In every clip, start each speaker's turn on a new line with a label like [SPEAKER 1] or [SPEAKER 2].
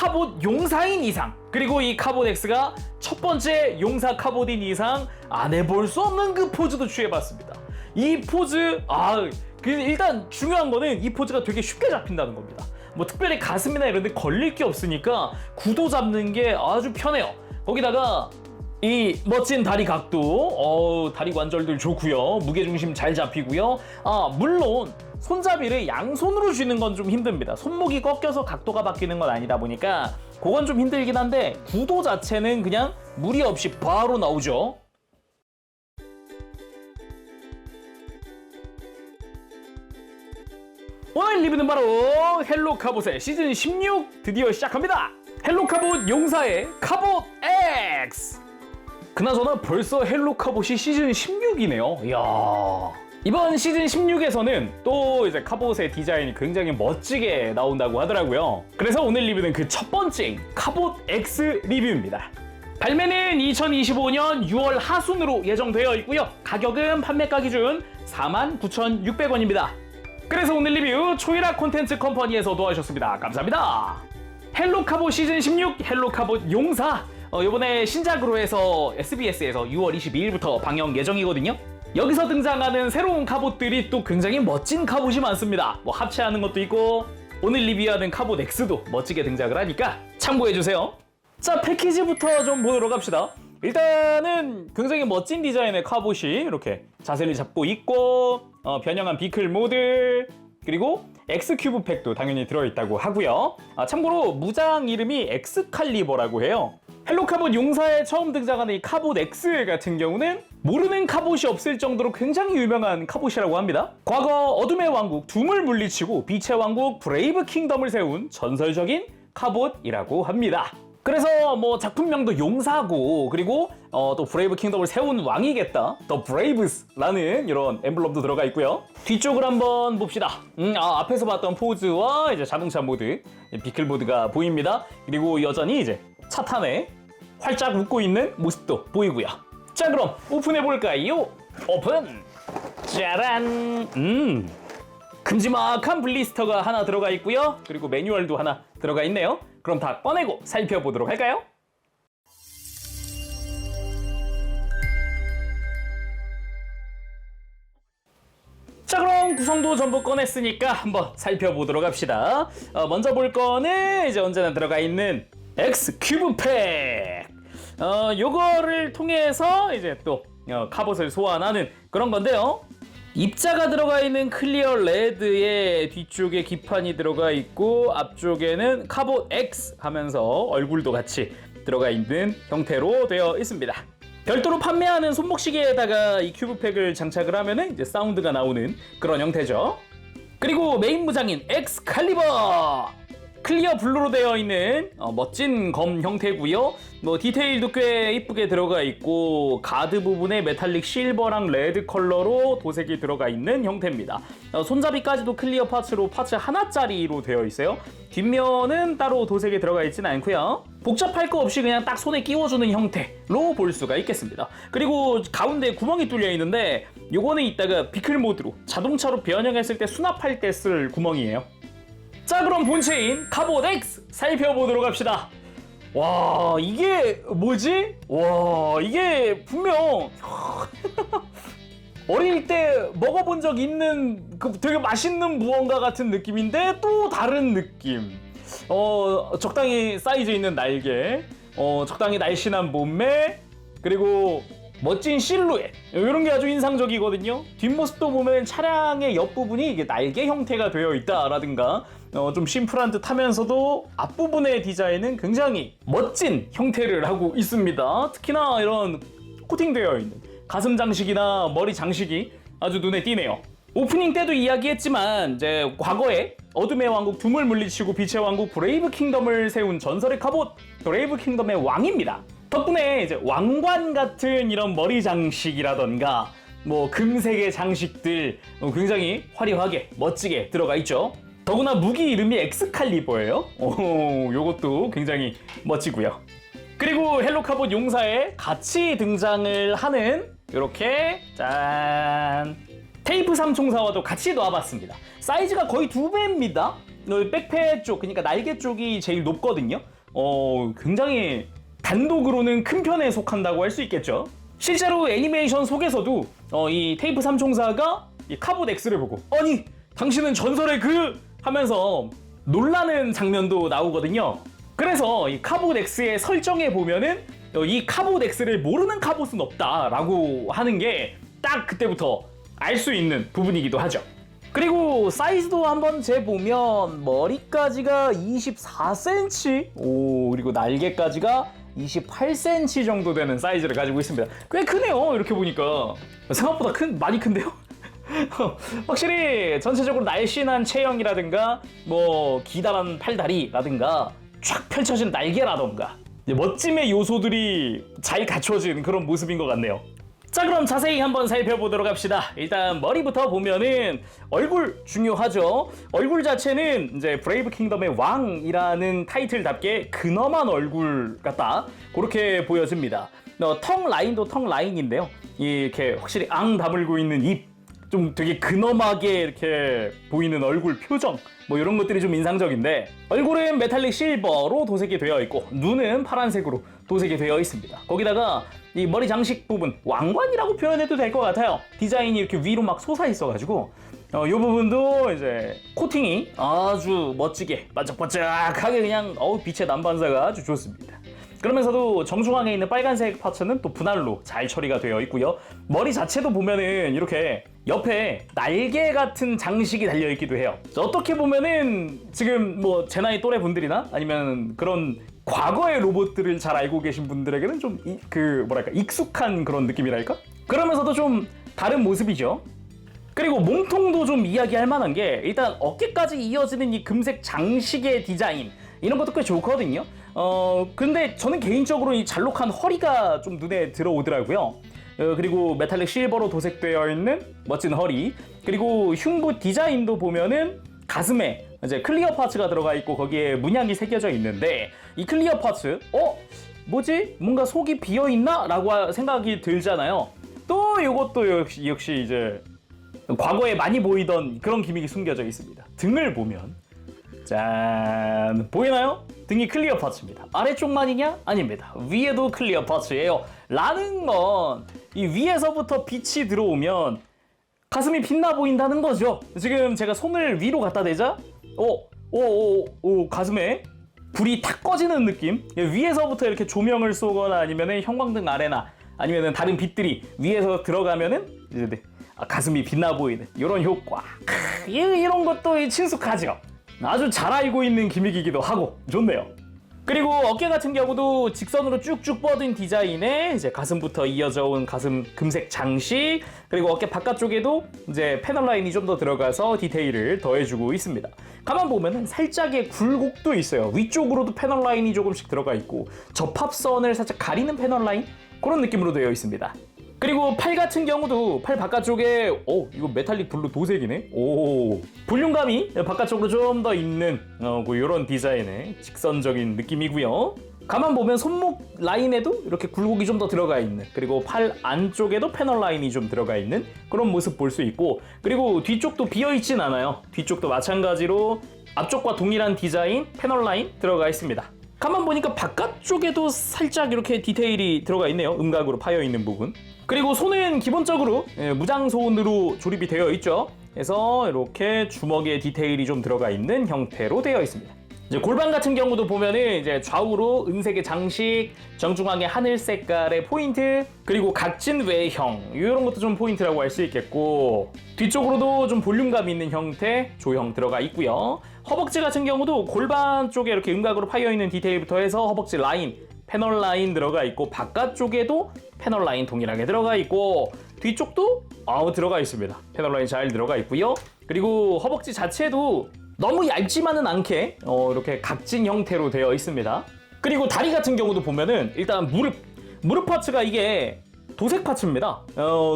[SPEAKER 1] 카봇 용사인 이상, 그리고 이 카봇 X가 첫 번째 용사 카봇인 이상 안 해볼 수 없는 그 포즈도 취해봤습니다. 이 포즈, 일단 중요한 거는 이 포즈가 되게 쉽게 잡힌다는 겁니다. 뭐 특별히 가슴이나 이런 데 걸릴 게 없으니까 구도 잡는 게 아주 편해요. 거기다가 이 멋진 다리 각도, 다리 관절들 좋고요. 무게중심 잘 잡히고요. 물론 손잡이를 양손으로 쥐는 건 좀 힘듭니다. 손목이 꺾여서 각도가 바뀌는 건 아니다 보니까 그건 좀 힘들긴 한데 구도 자체는 그냥 무리 없이 바로 나오죠. 오늘 리뷰는 바로 헬로 카봇의 시즌 16 드디어 시작합니다. 헬로 카봇 용사의 카봇 X. 그나저나 벌써 헬로 카봇이 시즌 16이네요. 이야. 이번 시즌 16에서는 또 이제 카봇의 디자인이 굉장히 멋지게 나온다고 하더라고요. 그래서 오늘 리뷰는 그 첫 번째 카봇 X 리뷰입니다. 발매는 2025년 6월 하순으로 예정되어 있고요. 가격은 판매가 기준 49,600원입니다. 그래서 오늘 리뷰 초이라 콘텐츠 컴퍼니에서 도와주셨습니다. 감사합니다. 헬로 카봇 시즌 16 헬로 카봇 용사, 이번에 신작으로 해서 SBS에서 6월 22일부터 방영 예정이거든요. 여기서 등장하는 새로운 카봇들이 또 굉장히 멋진 카봇이 많습니다. 뭐 합체하는 것도 있고 오늘 리뷰하는 카봇 X도 멋지게 등장을 하니까 참고해주세요. 자, 패키지부터 좀 보도록 합시다. 일단은 굉장히 멋진 디자인의 카봇이 이렇게 자세를 잡고 있고, 변형한 비클 모드, 그리고 엑스큐브 팩도 당연히 들어있다고 하고요. 참고로 무장 이름이 엑스칼리버라고 해요. 헬로 카봇 용사에 처음 등장하는 이 카봇 X 같은 경우는 모르는 카봇이 없을 정도로 굉장히 유명한 카봇이라고 합니다. 과거 어둠의 왕국 둠을 물리치고 빛의 왕국 브레이브 킹덤을 세운 전설적인 카봇이라고 합니다. 그래서 뭐 작품명도 용사고, 그리고 또 브레이브 킹덤을 세운 왕이겠다, 더 브레이브스라는 이런 엠블럼도 들어가 있고요. 뒤쪽을 한번 봅시다. 앞에서 봤던 포즈와 이제 자동차 모드, 비클 모드가 보입니다. 그리고 여전히 이제 차탄에 활짝 웃고 있는 모습도 보이고요. 자, 그럼 오픈해 볼까요? 오픈! 짜란! 큼지막한 블리스터가 하나 들어가 있고요. 그리고 매뉴얼도 하나 들어가 있네요. 그럼 다 꺼내고 살펴보도록 할까요? 자, 그럼 구성도 전부 꺼냈으니까 한번 살펴보도록 합시다. 먼저 볼 거는 이제 언제나 들어가 있는 X 큐브 팩. 요거를 통해서 이제 또 카봇을 소환하는 그런 건데요. 입자가 들어가 있는 클리어 레드에 뒤쪽에 기판이 들어가 있고, 앞쪽에는 카봇 X 하면서 얼굴도 같이 들어가 있는 형태로 되어 있습니다. 별도로 판매하는 손목시계에다가 이 큐브팩을 장착을 하면은 이제 사운드가 나오는 그런 형태죠. 그리고 메인 무장인 엑스칼리버! 클리어 블루로 되어 있는 멋진 검 형태고요. 뭐 디테일도 꽤 이쁘게 들어가 있고, 가드 부분에 메탈릭 실버랑 레드 컬러로 도색이 들어가 있는 형태입니다. 손잡이까지도 클리어 파츠로 파츠 하나짜리로 되어 있어요. 뒷면은 따로 도색이 들어가 있지는 않고요. 복잡할 거 없이 그냥 딱 손에 끼워주는 형태로 볼 수가 있겠습니다. 그리고 가운데 구멍이 뚫려 있는데 요거는 이따가 비클 모드로 자동차로 변형했을 때 수납할 때 쓸 구멍이에요. 자, 그럼 본체인 카봇 X 살펴보도록 합시다. 와, 이게 뭐지? 와, 이게 분명 어릴 때 먹어본 적 있는 그 되게 맛있는 무언가 같은 느낌인데 또 다른 느낌. 적당히 사이즈 있는 날개, 적당히 날씬한 몸매, 그리고 멋진 실루엣, 이런 게 아주 인상적이거든요. 뒷모습도 보면 차량의 옆부분이 이게 날개 형태가 되어 있다라든가, 좀 심플한 듯 하면서도 앞부분의 디자인은 굉장히 멋진 형태를 하고 있습니다. 특히나 이런 코팅되어 있는 가슴 장식이나 머리 장식이 아주 눈에 띄네요. 오프닝 때도 이야기했지만 이제 과거에 어둠의 왕국 둠을 물리치고 빛의 왕국 브레이브 킹덤을 세운 전설의 카봇 브레이브 킹덤의 왕입니다. 덕분에 이제 왕관 같은 이런 머리 장식이라던가 뭐 금색의 장식들 굉장히 화려하게 멋지게 들어가 있죠. 더구나 무기 이름이 엑스칼리버예요. 요것도 굉장히 멋지고요. 그리고 헬로 카봇 용사에 같이 등장을 하는 이렇게 짠 테이프 삼총사와도 같이 놔봤습니다. 사이즈가 거의 2배입니다. 백패 쪽, 그러니까 날개 쪽이 제일 높거든요. 굉장히 단독으로는 큰 편에 속한다고 할 수 있겠죠. 실제로 애니메이션 속에서도 이 테이프 삼총사가 이 카봇 X를 보고 아니 당신은 전설의 그 하면서 놀라는 장면도 나오거든요. 그래서 이 카봇 X의 설정에 보면은 이 카봇 X를 모르는 카봇은 없다라고 하는 게 딱 그때부터 알 수 있는 부분이기도 하죠. 그리고 사이즈도 한번 재보면 머리까지가 24cm, 그리고 날개까지가 28cm 정도 되는 사이즈를 가지고 있습니다. 꽤 크네요. 이렇게 보니까 생각보다 많이 큰데요? 확실히 전체적으로 날씬한 체형이라든가 뭐 기다란 팔다리라든가 쫙 펼쳐진 날개라든가 멋짐의 요소들이 잘 갖춰진 그런 모습인 것 같네요. 자, 그럼 자세히 한번 살펴보도록 합시다. 일단 머리부터 보면은 얼굴 중요하죠. 얼굴 자체는 이제 브레이브 킹덤의 왕이라는 타이틀답게 근엄한 얼굴 같다, 그렇게 보여집니다. 턱 라인도 턱 라인인데요, 이렇게 확실히 앙 다물고 있는 입, 좀 되게 근엄하게 이렇게 보이는 얼굴 표정, 뭐 이런 것들이 좀 인상적인데, 얼굴은 메탈릭 실버로 도색이 되어 있고 눈은 파란색으로 도색이 되어 있습니다. 거기다가 이 머리 장식 부분, 왕관이라고 표현해도 될 것 같아요. 디자인이 이렇게 위로 막 솟아 있어가지고 이 부분도 이제 코팅이 아주 멋지게 반짝반짝하게 그냥 빛의 난반사가 아주 좋습니다. 그러면서도 정중앙에 있는 빨간색 파츠는 또 분할로 잘 처리가 되어 있고요. 머리 자체도 보면은 이렇게 옆에 날개 같은 장식이 달려 있기도 해요. 어떻게 보면은 지금 뭐 제 나이 또래 분들이나 아니면 그런 과거의 로봇들을 잘 알고 계신 분들에게는 좀 익숙한 그런 느낌이랄까? 그러면서도 좀 다른 모습이죠. 그리고 몸통도 좀 이야기할 만한 게, 일단 어깨까지 이어지는 이 금색 장식의 디자인, 이런 것도 꽤 좋거든요. 근데 저는 개인적으로 이 잘록한 허리가 좀 눈에 들어오더라고요. 그리고 메탈릭 실버로 도색되어 있는 멋진 허리, 그리고 흉부 디자인도 보면은 가슴에 이제 클리어 파츠가 들어가 있고 거기에 문양이 새겨져 있는데, 이 클리어 파츠 뭐지? 뭔가 속이 비어있나? 라고 생각이 들잖아요. 또 이것도 역시 이제 과거에 많이 보이던 그런 기믹이 숨겨져 있습니다. 등을 보면 짠, 보이나요? 등이 클리어 파츠입니다. 아래쪽만이냐? 아닙니다. 위에도 클리어 파츠예요. 라는 건 이 위에서부터 빛이 들어오면 가슴이 빛나 보인다는 거죠. 지금 제가 손을 위로 갖다 대자 가슴에 불이 탁 꺼지는 느낌? 위에서부터 이렇게 조명을 쏘거나 아니면 형광등 아래나 아니면 다른 빛들이 위에서 들어가면은 이제 가슴이 빛나 보이는 이런 효과. 이런 것도 친숙하죠. 아주 잘 알고 있는 기믹이기도 하고 좋네요. 그리고 어깨 같은 경우도 직선으로 쭉쭉 뻗은 디자인에 이제 가슴부터 이어져 온 가슴 금색 장식, 그리고 어깨 바깥쪽에도 이제 패널 라인이 좀 더 들어가서 디테일을 더해주고 있습니다. 가만 보면은 살짝의 굴곡도 있어요. 위쪽으로도 패널 라인이 조금씩 들어가 있고 접합선을 살짝 가리는 패널 라인, 그런 느낌으로 되어 있습니다. 그리고 팔 같은 경우도 팔 바깥쪽에 이거 메탈릭 블루 도색이네. 볼륨감이 바깥쪽으로 좀 더 있는 이런 디자인의 직선적인 느낌이고요. 가만 보면 손목 라인에도 이렇게 굴곡이 좀 더 들어가 있는, 그리고 팔 안쪽에도 패널 라인이 좀 들어가 있는 그런 모습 볼 수 있고, 그리고 뒤쪽도 비어있진 않아요. 뒤쪽도 마찬가지로 앞쪽과 동일한 디자인 패널 라인 들어가 있습니다. 가만 보니까 바깥쪽에도 살짝 이렇게 디테일이 들어가 있네요. 음각으로 파여있는 부분. 그리고 손은 기본적으로 무장손으로 조립이 되어 있죠. 그래서 이렇게 주먹에 디테일이 좀 들어가 있는 형태로 되어 있습니다. 이제 골반 같은 경우도 보면은 이제 좌우로 은색의 장식, 정중앙에 하늘 색깔의 포인트, 그리고 각진 외형, 이런 것도 좀 포인트라고 할 수 있겠고, 뒤쪽으로도 좀 볼륨감 있는 형태 조형 들어가 있고요. 허벅지 같은 경우도 골반 쪽에 이렇게 음각으로 파여있는 디테일부터 해서 허벅지 라인, 패널 라인 들어가 있고, 바깥쪽에도 패널 라인 동일하게 들어가 있고, 뒤쪽도 들어가 있습니다. 패널 라인 잘 들어가 있고요. 그리고 허벅지 자체도 너무 얇지만은 않게 이렇게 각진 형태로 되어 있습니다. 그리고 다리 같은 경우도 보면은 일단 무릎 파츠가 이게 도색 파츠입니다.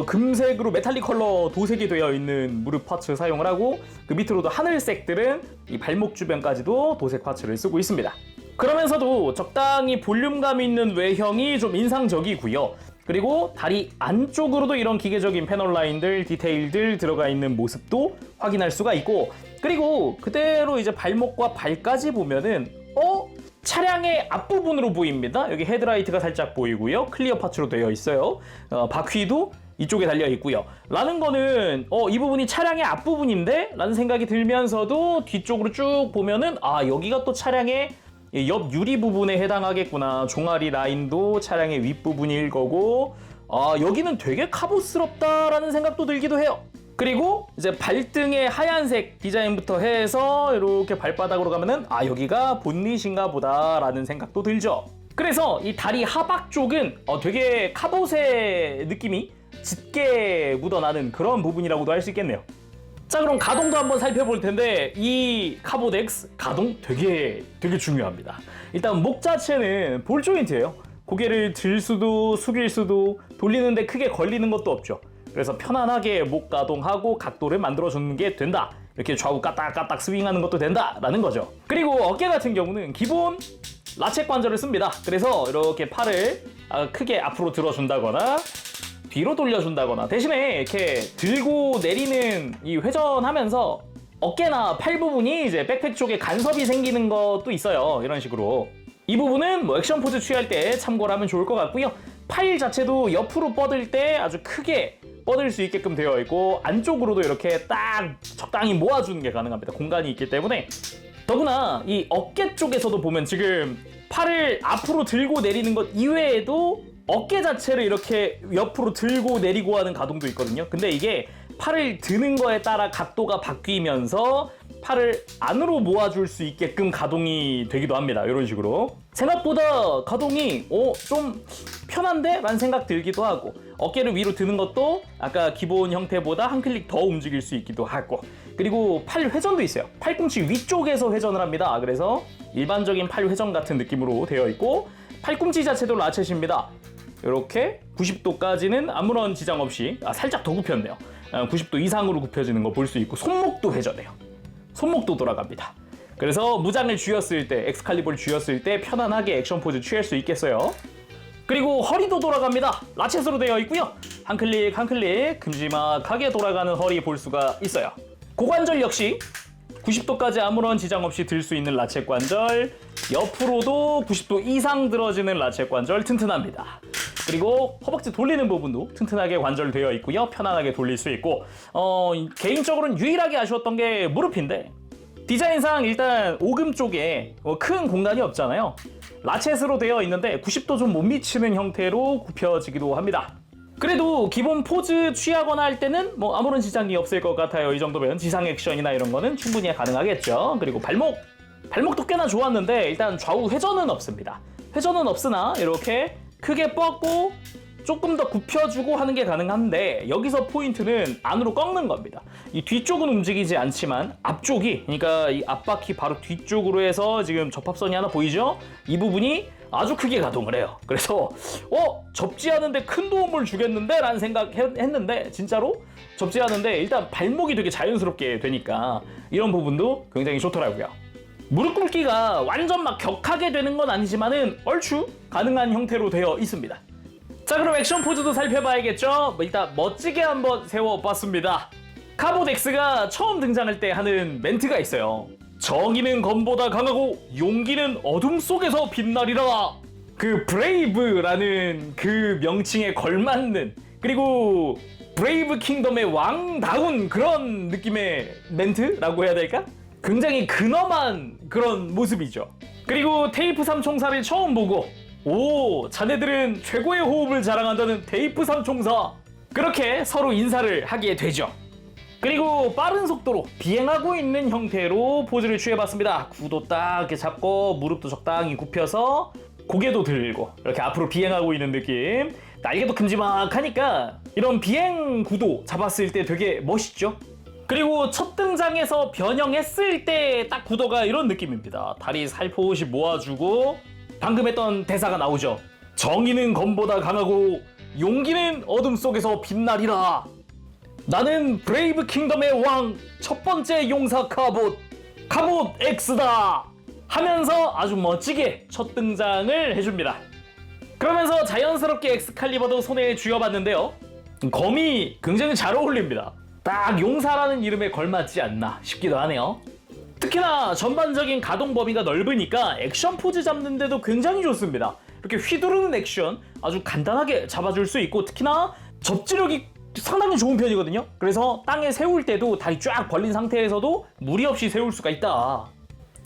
[SPEAKER 1] 금색으로 메탈릭 컬러 도색이 되어 있는 무릎 파츠 사용을 하고, 그 밑으로도 하늘색들은 이 발목 주변까지도 도색 파츠를 쓰고 있습니다. 그러면서도 적당히 볼륨감 있는 외형이 좀 인상적이고요. 그리고 다리 안쪽으로도 이런 기계적인 패널 라인들, 디테일들 들어가 있는 모습도 확인할 수가 있고, 그리고 그대로 이제 발목과 발까지 보면은 차량의 앞부분으로 보입니다. 여기 헤드라이트가 살짝 보이고요. 클리어 파츠로 되어 있어요. 바퀴도 이쪽에 달려 있고요. 라는 거는 이 부분이 차량의 앞부분인데? 라는 생각이 들면서도 뒤쪽으로 쭉 보면은 여기가 또 차량의 옆 유리 부분에 해당하겠구나. 종아리 라인도 차량의 윗부분일 거고 여기는 되게 카봇스럽다라는 생각도 들기도 해요. 그리고 이제 발등의 하얀색 디자인부터 해서 이렇게 발바닥으로 가면은 여기가 본닛인가 보다라는 생각도 들죠. 그래서 이 다리 하박 쪽은 되게 카봇의 느낌이 짙게 묻어나는 그런 부분이라고도 할 수 있겠네요. 자, 그럼 가동도 한번 살펴볼 텐데 이 카봇 X 가동 되게 중요합니다. 일단 목 자체는 볼 조인트예요. 고개를 들 수도 숙일 수도 돌리는데 크게 걸리는 것도 없죠. 그래서 편안하게 목 가동하고 각도를 만들어주는 게 된다. 이렇게 좌우 까딱까딱 스윙하는 것도 된다라는 거죠. 그리고 어깨 같은 경우는 기본 라쳇 관절을 씁니다. 그래서 이렇게 팔을 크게 앞으로 들어준다거나 뒤로 돌려준다거나 대신에 이렇게 들고 내리는 이 회전하면서 어깨나 팔 부분이 이제 백팩 쪽에 간섭이 생기는 것도 있어요. 이런 식으로. 이 부분은 뭐 액션 포즈 취할 때 참고를 하면 좋을 것 같고요. 팔 자체도 옆으로 뻗을 때 아주 크게 뻗을 수 있게끔 되어 있고 안쪽으로도 이렇게 딱 적당히 모아주는 게 가능합니다. 공간이 있기 때문에. 더구나 이 어깨 쪽에서도 보면 지금 팔을 앞으로 들고 내리는 것 이외에도 어깨 자체를 이렇게 옆으로 들고 내리고 하는 가동도 있거든요. 근데 이게 팔을 드는 거에 따라 각도가 바뀌면서 팔을 안으로 모아줄 수 있게끔 가동이 되기도 합니다. 이런 식으로. 생각보다 가동이 좀 편한데? 라는 생각 들기도 하고 어깨를 위로 드는 것도 아까 기본 형태보다 한 클릭 더 움직일 수 있기도 하고 그리고 팔 회전도 있어요. 팔꿈치 위쪽에서 회전을 합니다. 그래서 일반적인 팔 회전 같은 느낌으로 되어 있고 팔꿈치 자체도 라쳇입니다. 이렇게 90도까지는 아무런 지장 없이 살짝 더 굽혔네요. 90도 이상으로 굽혀지는 거 볼 수 있고 손목도 회전해요. 손목도 돌아갑니다. 그래서 무장을 쥐었을 때 엑스칼리버를 쥐었을 때 편안하게 액션 포즈 취할 수 있겠어요. 그리고 허리도 돌아갑니다. 라쳇으로 되어 있고요. 한 클릭 한 클릭 큼지막하게 돌아가는 허리 볼 수가 있어요. 고관절 역시 90도까지 아무런 지장 없이 들 수 있는 라쳇 관절, 옆으로도 90도 이상 들어지는 라쳇 관절 튼튼합니다. 그리고 허벅지 돌리는 부분도 튼튼하게 관절되어 있고요. 편안하게 돌릴 수 있고 개인적으로는 유일하게 아쉬웠던 게 무릎인데 디자인상 일단 오금 쪽에 큰 공간이 없잖아요. 라쳇으로 되어 있는데 90도 좀 못 미치는 형태로 굽혀지기도 합니다. 그래도 기본 포즈 취하거나 할 때는 뭐 아무런 지장이 없을 것 같아요. 이 정도면 지상 액션이나 이런 거는 충분히 가능하겠죠. 그리고 발목도 꽤나 좋았는데 일단 좌우 회전은 없습니다. 회전은 없으나 이렇게 크게 뻗고 조금 더 굽혀주고 하는 게 가능한데 여기서 포인트는 안으로 꺾는 겁니다. 이 뒤쪽은 움직이지 않지만 앞쪽이 그러니까 이 앞바퀴 바로 뒤쪽으로 해서 지금 접합선이 하나 보이죠? 이 부분이 아주 크게 가동을 해요. 그래서 접지하는데 큰 도움을 주겠는데? 라는 생각했는데 진짜로 접지하는데 일단 발목이 되게 자연스럽게 되니까 이런 부분도 굉장히 좋더라고요. 무릎 꿇기가 완전 막 격하게 되는 건 아니지만은 얼추 가능한 형태로 되어 있습니다. 자, 그럼 액션 포즈도 살펴봐야겠죠? 일단 멋지게 한번 세워봤습니다. 카봇 X가 처음 등장할 때 하는 멘트가 있어요. 정의는 검보다 강하고 용기는 어둠 속에서 빛나리라. 그 브레이브라는 그 명칭에 걸맞는 그리고 브레이브 킹덤의 왕다운 그런 느낌의 멘트라고 해야 될까? 굉장히 근엄한 그런 모습이죠. 그리고 테이프 삼총사를 처음 보고 자네들은 최고의 호흡을 자랑한다는 테이프 삼총사. 그렇게 서로 인사를 하게 되죠. 그리고 빠른 속도로 비행하고 있는 형태로 포즈를 취해봤습니다. 구도 딱 이렇게 잡고 무릎도 적당히 굽혀서 고개도 들고 이렇게 앞으로 비행하고 있는 느낌. 날개도 큼지막하니까 이런 비행 구도 잡았을 때 되게 멋있죠. 그리고 첫 등장에서 변형했을 때 딱 구도가 이런 느낌입니다. 다리 살포시 모아주고 방금 했던 대사가 나오죠. 정의는 검보다 강하고 용기는 어둠 속에서 빛나리라. 나는 브레이브 킹덤의 왕 첫 번째 용사 카봇 X다 하면서 아주 멋지게 첫 등장을 해줍니다. 그러면서 자연스럽게 엑스칼리버도 손에 쥐어봤는데요. 검이 굉장히 잘 어울립니다. 딱 용사라는 이름에 걸맞지 않나 싶기도 하네요. 특히나 전반적인 가동 범위가 넓으니까 액션 포즈 잡는데도 굉장히 좋습니다. 이렇게 휘두르는 액션 아주 간단하게 잡아줄 수 있고, 특히나 접지력이 상당히 좋은 편이거든요. 그래서 땅에 세울 때도 다리 쫙 벌린 상태에서도 무리 없이 세울 수가 있다.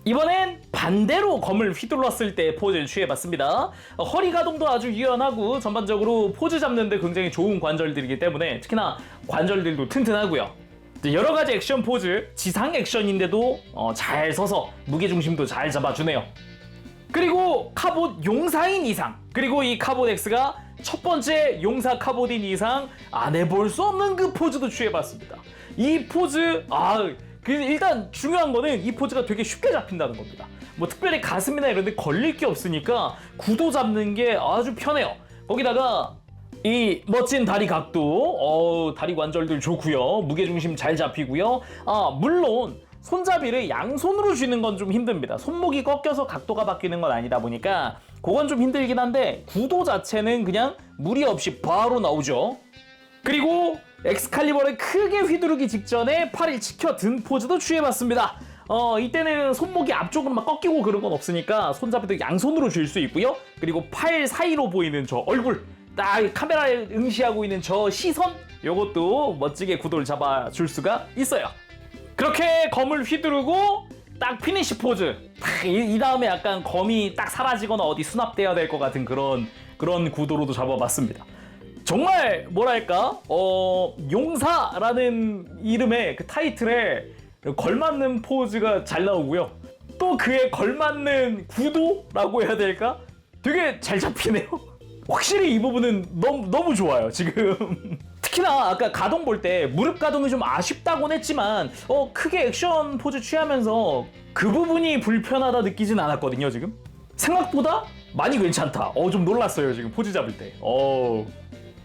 [SPEAKER 1] 이번엔 반대로 검을 휘둘렀을 때 포즈를 취해봤습니다. 허리 가동도 아주 유연하고 전반적으로 포즈 잡는데 굉장히 좋은 관절들이기 때문에 특히나 관절들도 튼튼하고요. 여러 가지 액션 포즈, 지상 액션인데도 잘 서서 무게중심도 잘 잡아주네요. 그리고 카봇 용사인 이상, 그리고 이 카봇 X가 첫 번째 용사 카봇인 이상 안 해볼 수 없는 그 포즈도 취해봤습니다. 이 포즈, 일단 중요한 거는 이 포즈가 되게 쉽게 잡힌다는 겁니다. 뭐 특별히 가슴이나 이런 데 걸릴 게 없으니까 구도 잡는 게 아주 편해요. 거기다가 이 멋진 다리 각도, 다리 관절들 좋고요. 무게중심 잘 잡히고요. 물론 손잡이를 양손으로 쥐는 건 좀 힘듭니다. 손목이 꺾여서 각도가 바뀌는 건 아니다 보니까 그건 좀 힘들긴 한데 구도 자체는 그냥 무리 없이 바로 나오죠. 그리고 엑스칼리버를 크게 휘두르기 직전에 팔을 치켜 든 포즈도 취해봤습니다. 이때는 손목이 앞쪽으로 막 꺾이고 그런 건 없으니까 손잡이도 양손으로 쥘 수 있고요. 그리고 팔 사이로 보이는 저 얼굴, 딱 카메라에 응시하고 있는 저 시선, 요것도 멋지게 구도를 잡아줄 수가 있어요. 그렇게 검을 휘두르고 딱 피니시 포즈, 이 다음에 약간 검이 딱 사라지거나 어디 수납돼야 될 것 같은 그런 구도로도 잡아봤습니다. 정말 뭐랄까, 용사라는 이름의 그 타이틀에 걸맞는 포즈가 잘 나오고요. 또 그에 걸맞는 구도라고 해야 될까? 되게 잘 잡히네요. 확실히 이 부분은 너무 좋아요, 지금. 특히나 아까 가동 볼 때 무릎 가동이 좀 아쉽다곤 했지만 크게 액션 포즈 취하면서 그 부분이 불편하다 느끼진 않았거든요, 지금. 생각보다 많이 괜찮다. 좀 놀랐어요, 지금 포즈 잡을 때.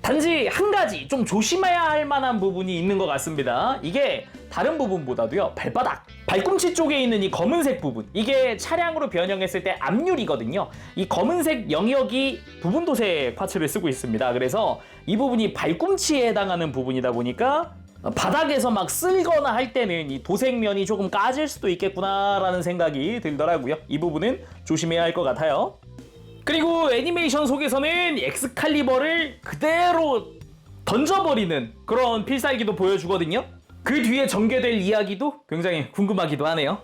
[SPEAKER 1] 단지 한 가지 좀 조심해야 할 만한 부분이 있는 것 같습니다. 이게 다른 부분보다도요, 발바닥, 발꿈치 쪽에 있는 이 검은색 부분, 이게 차량으로 변형했을 때 앞유리거든요. 이 검은색 영역이 부분 도색 파츠를 쓰고 있습니다. 그래서 이 부분이 발꿈치에 해당하는 부분이다 보니까 바닥에서 막 쓸거나 할 때는 이 도색면이 조금 까질 수도 있겠구나라는 생각이 들더라고요. 이 부분은 조심해야 할 것 같아요. 그리고 애니메이션 속에서는 엑스칼리버를 그대로 던져버리는 그런 필살기도 보여주거든요. 그 뒤에 전개될 이야기도 굉장히 궁금하기도 하네요.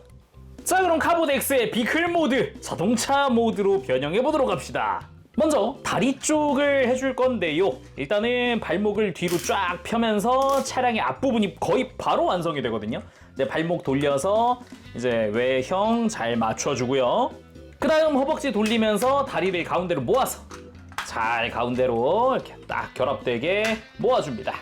[SPEAKER 1] 자, 그럼 카봇 X의 비클 모드, 자동차 모드로 변형해보도록 합시다. 먼저 다리 쪽을 해줄 건데요. 일단은 발목을 뒤로 쫙 펴면서 차량의 앞부분이 거의 바로 완성이 되거든요. 네, 발목 돌려서 이제 외형 잘 맞춰주고요. 그 다음 허벅지 돌리면서 다리를 가운데로 모아서 잘 가운데로 이렇게 딱 결합되게 모아줍니다.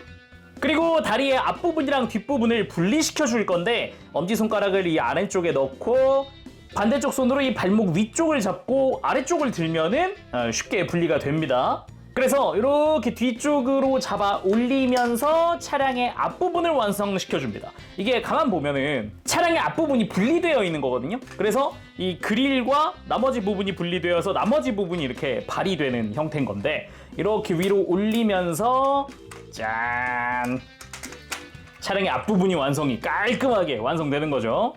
[SPEAKER 1] 그리고 다리의 앞부분이랑 뒷부분을 분리시켜 줄 건데 엄지손가락을 이 아래쪽에 넣고 반대쪽 손으로 이 발목 위쪽을 잡고 아래쪽을 들면은 쉽게 분리가 됩니다. 그래서 이렇게 뒤쪽으로 잡아 올리면서 차량의 앞부분을 완성시켜줍니다. 이게 가만 보면은 차량의 앞부분이 분리되어 있는 거거든요. 그래서 이 그릴과 나머지 부분이 분리되어서 나머지 부분이 이렇게 발휘되는 형태인 건데, 이렇게 위로 올리면서 짠! 차량의 앞부분이 완성이 깔끔하게 완성되는 거죠.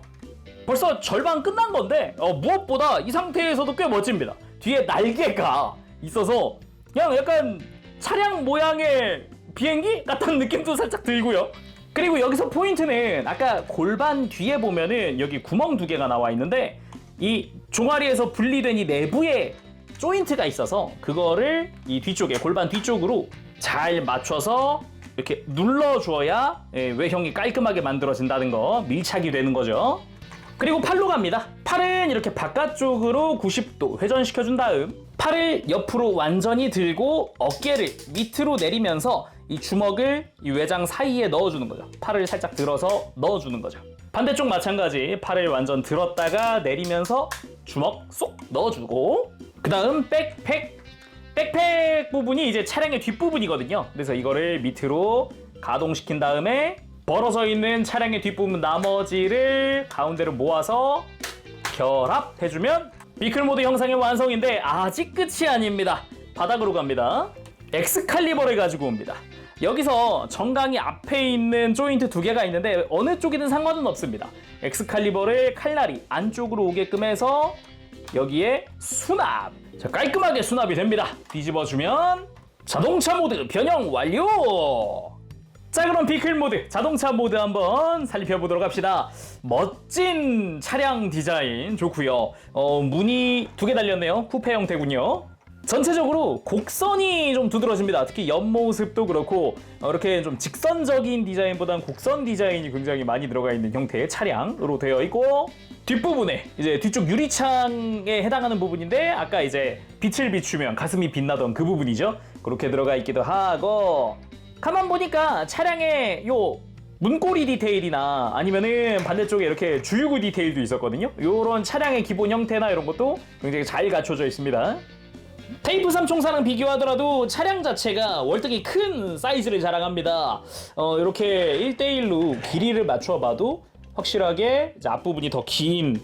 [SPEAKER 1] 벌써 절반 끝난 건데 무엇보다 이 상태에서도 꽤 멋집니다. 뒤에 날개가 있어서 그냥 약간 차량 모양의 비행기 같은 느낌도 살짝 들고요. 그리고 여기서 포인트는 아까 골반 뒤에 보면은 여기 구멍 2개가 나와 있는데 이 종아리에서 분리된 이 내부에 조인트가 있어서 그거를 이 뒤쪽에, 골반 뒤쪽으로 잘 맞춰서 이렇게 눌러줘야 외형이 깔끔하게 만들어진다는 거, 밀착이 되는 거죠. 그리고 팔로 갑니다. 팔은 이렇게 바깥쪽으로 90도 회전시켜준 다음 팔을 옆으로 완전히 들고 어깨를 밑으로 내리면서 이 주먹을 이 외장 사이에 넣어주는 거죠. 팔을 살짝 들어서 넣어주는 거죠. 반대쪽 마찬가지, 팔을 완전 들었다가 내리면서 주먹 쏙 넣어주고, 그 다음 백팩 부분이 이제 차량의 뒷부분이거든요. 그래서 이거를 밑으로 가동시킨 다음에 벌어져 있는 차량의 뒷부분 나머지를 가운데로 모아서 결합해주면 비클 모드 형상의 완성인데 아직 끝이 아닙니다. 바닥으로 갑니다. 엑스칼리버를 가지고 옵니다. 여기서 정강이 앞에 있는 조인트 두 개가 있는데 어느 쪽이든 상관은 없습니다. 엑스칼리버를 칼날이 안쪽으로 오게끔 해서 여기에 수납. 자, 깔끔하게 수납이 됩니다. 뒤집어주면 자동차 모드 변형 완료. 자, 그럼 비클 모드, 자동차 모드 한번 살펴보도록 합시다. 멋진 차량 디자인 좋고요. 문이 두 개 달렸네요. 쿠페 형태군요. 전체적으로 곡선이 좀 두드러집니다. 특히 옆모습도 그렇고 이렇게 좀 직선적인 디자인보다는 곡선 디자인이 굉장히 많이 들어가 있는 형태의 차량으로 되어 있고, 뒷부분에 이제 뒤쪽 유리창에 해당하는 부분인데 아까 이제 빛을 비추면 가슴이 빛나던 그 부분이죠. 그렇게 들어가 있기도 하고, 가만 보니까 차량의 요 문고리 디테일이나 아니면은 반대쪽에 이렇게 주유구 디테일도 있었거든요. 요런 차량의 기본 형태나 이런 것도 굉장히 잘 갖춰져 있습니다. 테이프 3총사랑 비교하더라도 차량 자체가 월등히 큰 사이즈를 자랑합니다. 이렇게 1대1로 길이를 맞춰봐도 확실하게 이제 앞부분이 더 긴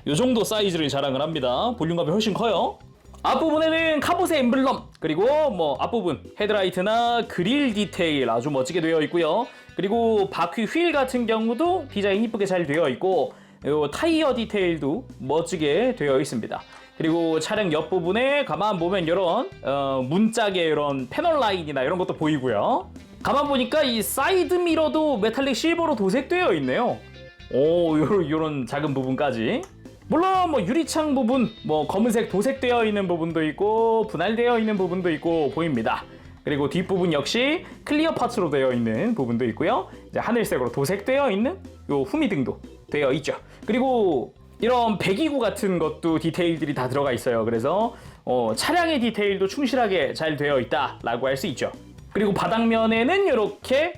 [SPEAKER 1] 요 정도 사이즈를 자랑을 합니다. 볼륨감이 훨씬 커요. 앞부분에는 카봇의 엠블럼, 그리고 뭐 앞부분 헤드라이트나 그릴 디테일 아주 멋지게 되어 있고요. 그리고 바퀴 휠 같은 경우도 디자인 이쁘게 잘 되어 있고, 요 타이어 디테일도 멋지게 되어 있습니다. 그리고 차량 옆부분에 가만 보면 이런 문짝의 이런 패널 라인이나 이런 것도 보이고요. 가만 보니까 이 사이드 미러도 메탈릭 실버로 도색되어 있네요. 오, 요런 작은 부분까지. 물론 뭐 유리창 부분, 뭐 검은색 도색되어 있는 부분도 있고 분할되어 있는 부분도 있고 보입니다. 그리고 뒷부분 역시 클리어 파츠로 되어 있는 부분도 있고요. 이제 하늘색으로 도색되어 있는 요 후미등도 되어 있죠. 그리고 이런 배기구 같은 것도 디테일들이 다 들어가 있어요. 그래서 차량의 디테일도 충실하게 잘 되어 있다라고 할 수 있죠. 그리고 바닥면에는 이렇게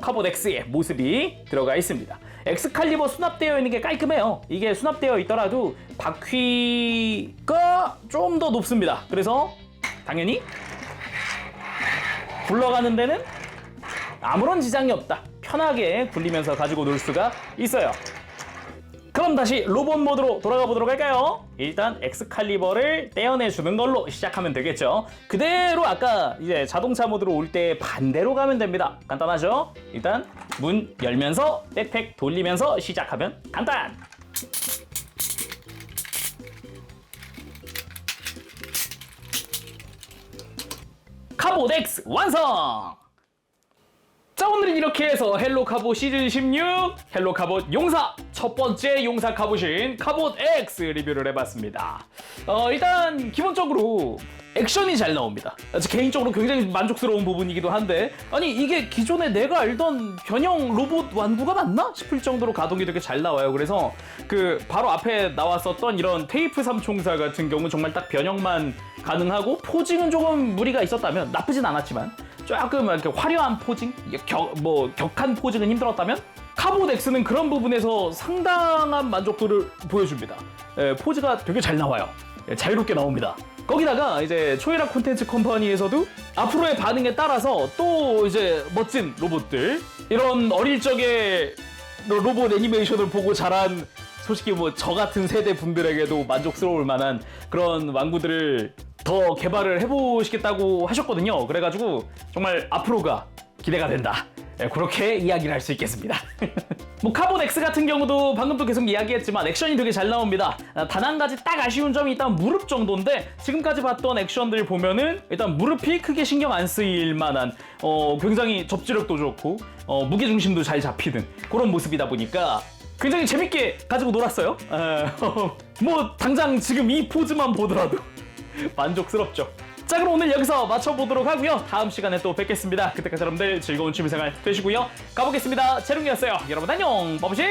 [SPEAKER 1] 카봇 X의 모습이 들어가 있습니다. 엑스칼리버 수납되어 있는 게 깔끔해요. 이게 수납되어 있더라도 바퀴가 좀 더 높습니다. 그래서 당연히 굴러가는 데는 아무런 지장이 없다. 편하게 굴리면서 가지고 놀 수가 있어요. 그럼 다시 로봇 모드로 돌아가 보도록 할까요? 일단 엑스칼리버를 떼어내주는 걸로 시작하면 되겠죠. 그대로 아까 이제 자동차 모드로 올 때 반대로 가면 됩니다. 간단하죠? 일단 문 열면서 백팩 돌리면서 시작하면 간단! 카봇 X 완성! 자, 오늘은 이렇게 해서 헬로 카봇 시즌 16 헬로 카봇 용사 첫 번째 용사 카봇인 카봇 X 리뷰를 해봤습니다. 일단 기본적으로 액션이 잘 나옵니다. 개인적으로 굉장히 만족스러운 부분이기도 한데, 아니 이게 기존에 내가 알던 변형 로봇 완구가 맞나 싶을 정도로 가동이 되게 잘 나와요. 그래서 그 바로 앞에 나왔었던 이런 테이프 3총사 같은 경우 정말 딱 변형만 가능하고 포징은 조금 무리가 있었다면 나쁘진 않았지만 조금 이렇게 화려한 포징, 격한 포징은 힘들었다면 카봇 X는 그런 부분에서 상당한 만족도를 보여줍니다. 포즈가 되게 잘 나와요. 자유롭게 나옵니다. 거기다가 이제 초이락 콘텐츠 컴퍼니에서도 앞으로의 반응에 따라서 또 이제 멋진 로봇들, 이런 어릴 적에 로봇 애니메이션을 보고 자란 솔직히 뭐 저 같은 세대 분들에게도 만족스러울 만한 그런 완구들을 더 개발을 해보시겠다고 하셨거든요. 그래가지고 정말 앞으로가 기대가 된다. 그렇게 이야기를 할 수 있겠습니다. 뭐 카봇 X 같은 경우도 방금도 계속 이야기했지만 액션이 되게 잘 나옵니다. 단 한 가지 딱 아쉬운 점이 일단 무릎 정도인데, 지금까지 봤던 액션들 보면은 일단 무릎이 크게 신경 안 쓰일 만한 굉장히 접지력도 좋고 무게중심도 잘 잡히는 그런 모습이다 보니까 굉장히 재밌게 가지고 놀았어요. 뭐 당장 지금 이 포즈만 보더라도 만족스럽죠. 자, 그럼 오늘 여기서 마쳐보도록 하고요. 다음 시간에 또 뵙겠습니다. 그때까지 여러분들 즐거운 취미생활 되시고요. 가보겠습니다. 재롱이었어요. 여러분 안녕. 빠부시.